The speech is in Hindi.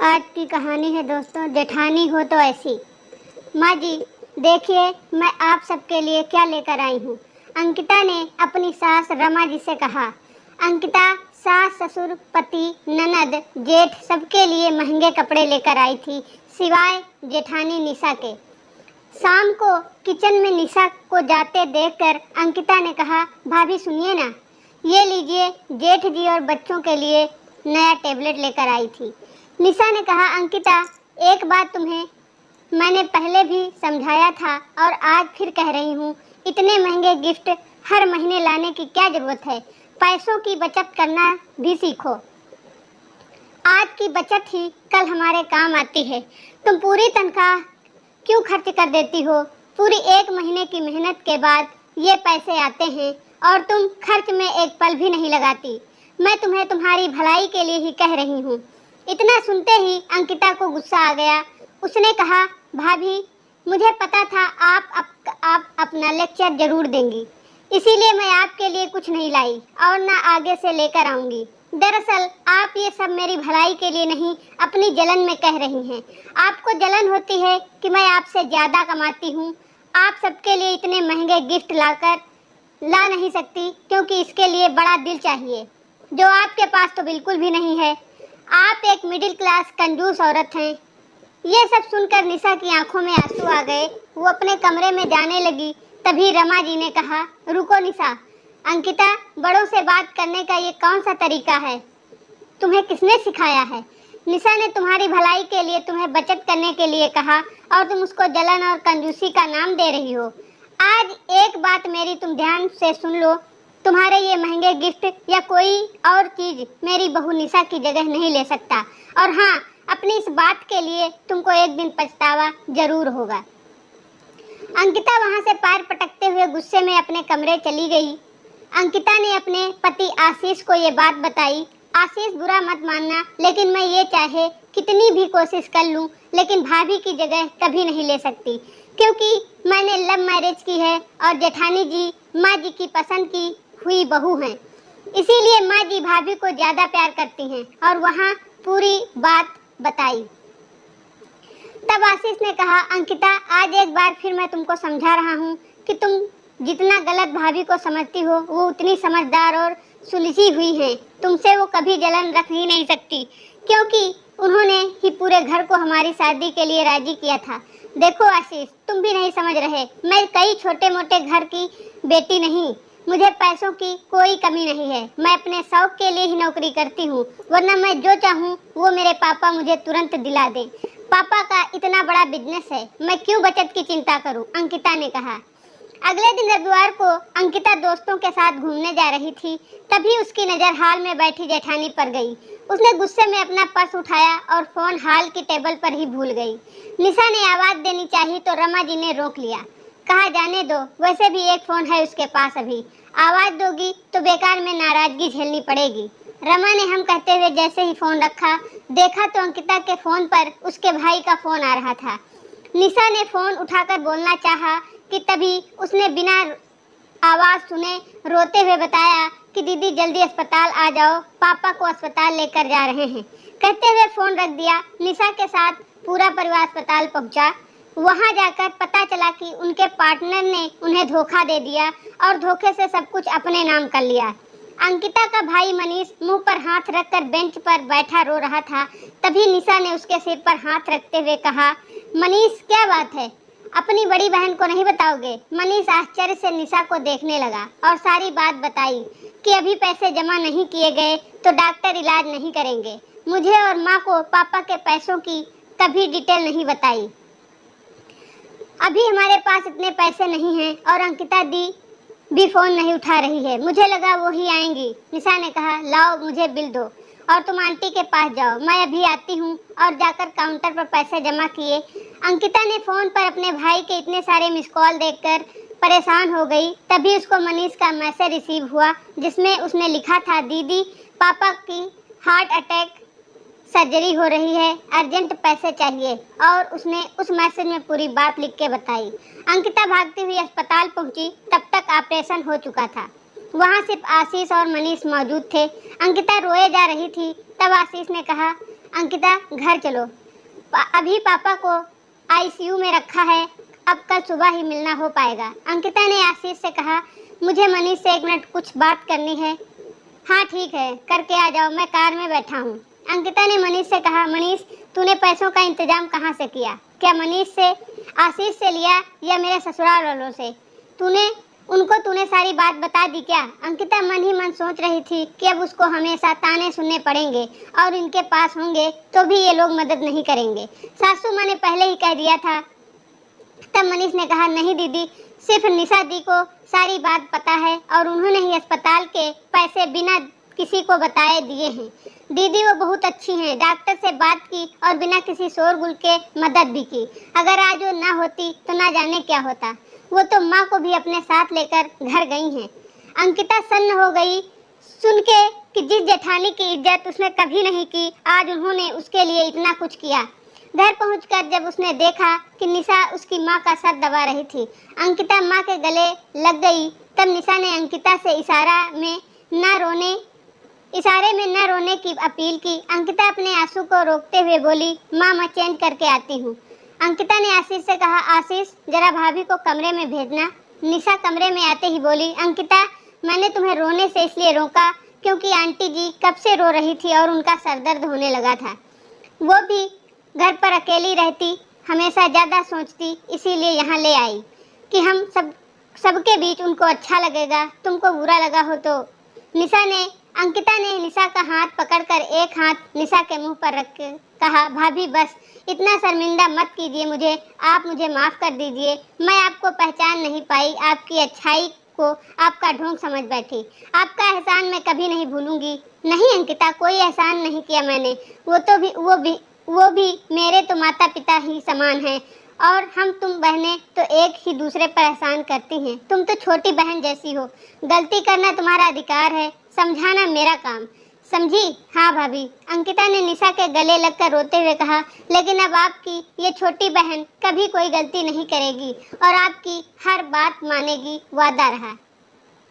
आज की कहानी है दोस्तों, जेठानी हो तो ऐसी। माँ जी, देखिए मैं आप सबके लिए क्या लेकर आई हूँ। अंकिता ने अपनी सास रमा जी से कहा। अंकिता सास, ससुर, पति, ननद, जेठ सबके लिए महंगे कपड़े लेकर आई थी, सिवाय जेठानी निशा के। शाम को किचन में निशा को जाते देखकर अंकिता ने कहा, भाभी सुनिए ना, ये लीजिए, जेठ जी और बच्चों के लिए नया टेबलेट लेकर आई थी। निशा ने कहा, अंकिता एक बात तुम्हें मैंने पहले भी समझाया था और आज फिर कह रही हूँ, इतने महंगे गिफ्ट हर महीने लाने की क्या जरूरत है। पैसों की बचत करना भी सीखो। आज की बचत ही कल हमारे काम आती है। तुम पूरी तनख्वाह क्यों खर्च कर देती हो? पूरी एक महीने की मेहनत के बाद ये पैसे आते हैं और तुम खर्च में एक पल भी नहीं लगाती। मैं तुम्हें तुम्हारी भलाई के लिए ही कह रही हूँ। इतना सुनते ही अंकिता को गुस्सा आ गया। उसने कहा, भाभी मुझे पता था आप अपना लेक्चर जरूर देंगी, इसीलिए मैं आपके लिए कुछ नहीं लाई और ना आगे से लेकर आऊंगी। दरअसल आप ये सब मेरी भलाई के लिए नहीं, अपनी जलन में कह रही हैं। आपको जलन होती है कि मैं आपसे ज़्यादा कमाती हूँ। आप सबके लिए इतने महंगे गिफ्ट ला नहीं सकती, क्योंकि इसके लिए बड़ा दिल चाहिए, जो आपके पास तो बिल्कुल भी नहीं है। आप एक मिडिल क्लास कंजूस औरत हैं। ये सब सुनकर निशा की आंखों में आंसू आ गए। वो अपने कमरे में जाने लगी। तभी रमा जी ने कहा, रुको निशा, अंकिता, बड़ों से बात करने का ये कौन सा तरीका है? तुम्हें किसने सिखाया है? निशा ने तुम्हारी भलाई के लिए तुम्हें बचत करने के लिए कहा और तुम उसको जलन और कंजूसी का नाम दे रही हो। आज एक बात मेरी तुम ध्यान से सुन लो, तुम्हारे ये महंगे गिफ्ट या कोई और चीज मेरी बहू निशा की जगह नहीं ले सकता। और हाँ, अपनी इस बात के लिए तुमको एक दिन पछतावा जरूर होगा। अंकिता वहां से पैर पटकते हुए गुस्से में अपने कमरे चली गई। अंकिता ने अपने पति आशीष को ये बात बताई। आशीष, बुरा मत मानना, लेकिन मैं ये चाहे कितनी भी कोशिश कर लूं, लेकिन भाभी की जगह कभी नहीं ले सकती, क्योंकि मैंने लव मैरिज की है और जेठानी जी माँ जी की पसंद की हुई बहू हैं। इसीलिए माँ जी भाभी को ज़्यादा प्यार करती हैं। और वहाँ पूरी बात बताई। तब आशीष ने कहा, अंकिता, आज एक बार फिर मैं तुमको समझा रहा हूँ कि तुम जितना गलत भाभी को समझती हो, वो उतनी समझदार और सुलझी हुई हैं। तुमसे वो कभी जलन रख ही नहीं सकती, क्योंकि उन्होंने ही पूरे घर को हमारी शादी के लिए राजी किया था। देखो आशीष, तुम भी नहीं समझ रहे, मैं कई छोटे मोटे घर की बेटी नहीं, मुझे पैसों की कोई कमी नहीं है। मैं अपने शौक के लिए ही नौकरी करती हूँ, वरना मैं जो चाहूँ वो मेरे पापा मुझे तुरंत दिला दें। पापा का इतना बड़ा बिजनेस है, मैं क्यों बचत की चिंता करूँ? अंकिता ने कहा। अगले दिन रविवार को अंकिता दोस्तों के साथ घूमने जा रही थी। तभी उसकी नज़र हाल में बैठी जेठानी पर गई। उसने गुस्से में अपना पर्स उठाया और फोन हाल की टेबल पर ही भूल गई। निशा ने आवाज़ देनी चाहिए तो रमा जी ने रोक लिया। कहा, जाने दो, वैसे भी एक फ़ोन है उसके पास, अभी आवाज़ दोगी तो बेकार में नाराज़गी झेलनी पड़ेगी। रमा ने हम कहते हुए जैसे ही फ़ोन रखा, देखा तो अंकिता के फ़ोन पर उसके भाई का फ़ोन आ रहा था। निशा ने फ़ोन उठाकर बोलना चाहा कि तभी उसने बिना आवाज़ सुने रोते हुए बताया कि दीदी जल्दी अस्पताल आ जाओ, पापा को अस्पताल लेकर जा रहे हैं। कहते हुए फ़ोन रख दिया। निशा के साथ पूरा परिवार अस्पताल पहुंचा। वहां जाकर पता चला कि उनके पार्टनर ने उन्हें धोखा दे दिया और धोखे से सब कुछ अपने नाम कर लिया। अंकिता का भाई मनीष मुंह पर हाथ रखकर बेंच पर बैठा रो रहा था। तभी निशा ने उसके सिर पर हाथ रखते हुए कहा, मनीष, क्या बात है? अपनी बड़ी बहन को नहीं बताओगे? मनीष आश्चर्य से निशा को देखने लगा और सारी बात बताई कि अभी पैसे जमा नहीं किए गए तो डॉक्टर इलाज नहीं करेंगे। मुझे और माँ को पापा के पैसों की कभी डिटेल नहीं बताई। अभी हमारे पास इतने पैसे नहीं हैं और अंकिता दी भी फ़ोन नहीं उठा रही है। मुझे लगा वो ही आएंगी। निशा ने कहा, लाओ मुझे बिल दो और तुम आंटी के पास जाओ, मैं अभी आती हूँ। और जाकर काउंटर पर पैसे जमा किए। अंकिता ने फ़ोन पर अपने भाई के इतने सारे मिस कॉल देखकर परेशान हो गई। तभी उसको मनीष का मैसेज रिसीव हुआ, जिसमें उसने लिखा था, दीदी पापा की हार्ट अटैक सर्जरी हो रही है, अर्जेंट पैसे चाहिए। और उसने उस मैसेज में पूरी बात लिख के बताई। अंकिता भागती हुई अस्पताल पहुंची। तब तक ऑपरेशन हो चुका था। वहां सिर्फ आशीष और मनीष मौजूद थे। अंकिता रोए जा रही थी। तब आशीष ने कहा, अंकिता घर चलो, अभी पापा को आईसीयू में रखा है, अब कल सुबह ही मिलना हो पाएगा। अंकिता ने आशीष से कहा, मुझे मनीष से 1 मिनट कुछ बात करनी है। हाँ ठीक है, करके आ जाओ, मैं कार में बैठा हूँ। अंकिता ने मनीष से कहा, मनीष तूने पैसों का इंतजाम कहाँ से किया? क्या मनीष से, आशीष से लिया या मेरे ससुराल वालों से? तूने सारी बात बता दी क्या? अंकिता मन ही मन सोच रही थी कि अब उसको हमेशा ताने सुनने पड़ेंगे और इनके पास होंगे तो भी ये लोग मदद नहीं करेंगे। सासू माँ ने पहले ही कह दिया था। तब मनीष ने कहा, नहीं दीदी, सिर्फ निशा दी को सारी बात पता है और उन्होंने ही अस्पताल के पैसे बिना किसी को बताए दिए हैं। दीदी वो बहुत अच्छी हैं, डॉक्टर से बात की और बिना किसी शोरगुल के मदद भी की। अगर आज वो ना होती तो ना जाने क्या होता। वो तो माँ को भी अपने साथ लेकर घर गई हैं। अंकिता सन्न हो गई सुन के कि जिस जेठानी की इज्जत उसने कभी नहीं की, आज उन्होंने उसके लिए इतना कुछ किया। घर पहुंचकर जब उसने देखा कि निशा उसकी माँ का सर दबा रही थी, अंकिता माँ के गले लग गई, तब निशा ने अंकिता से इशारे में न रोने की अपील की। अंकिता अपने आंसू को रोकते हुए बोली, माँ मैं चेंज करके आती हूँ। अंकिता ने आशीष से कहा, आशीष जरा भाभी को कमरे में भेजना। निशा कमरे में आते ही बोली, अंकिता मैंने तुम्हें रोने से इसलिए रोका क्योंकि आंटी जी कब से रो रही थी और उनका सर दर्द होने लगा था। वो भी घर पर अकेली रहती, हमेशा ज़्यादा सोचती, इसीलिए यहाँ ले आई कि हम सबके बीच उनको अच्छा लगेगा, तुमको बुरा लगा हो तो। अंकिता ने निशा का हाथ पकड़कर एक हाथ निशा के मुंह पर रख के कहा, भाभी बस इतना शर्मिंदा मत कीजिए मुझे, आप मुझे माफ़ कर दीजिए। मैं आपको पहचान नहीं पाई, आपकी अच्छाई को आपका ढोंग समझ बैठी। आपका एहसान मैं कभी नहीं भूलूंगी। नहीं अंकिता, कोई एहसान नहीं किया मैंने, वो भी मेरे तो माता पिता ही समान हैं और हम तुम बहनें तो एक ही दूसरे पर एहसान करती हैं। तुम तो छोटी बहन जैसी हो, गलती करना तुम्हारा अधिकार है, समझाना मेरा काम, समझी? हाँ भाभी, अंकिता ने निशा के गले लगकर रोते हुए कहा, लेकिन अब आपकी ये छोटी बहन कभी कोई गलती नहीं करेगी और आपकी हर बात मानेगी, वादा रहा।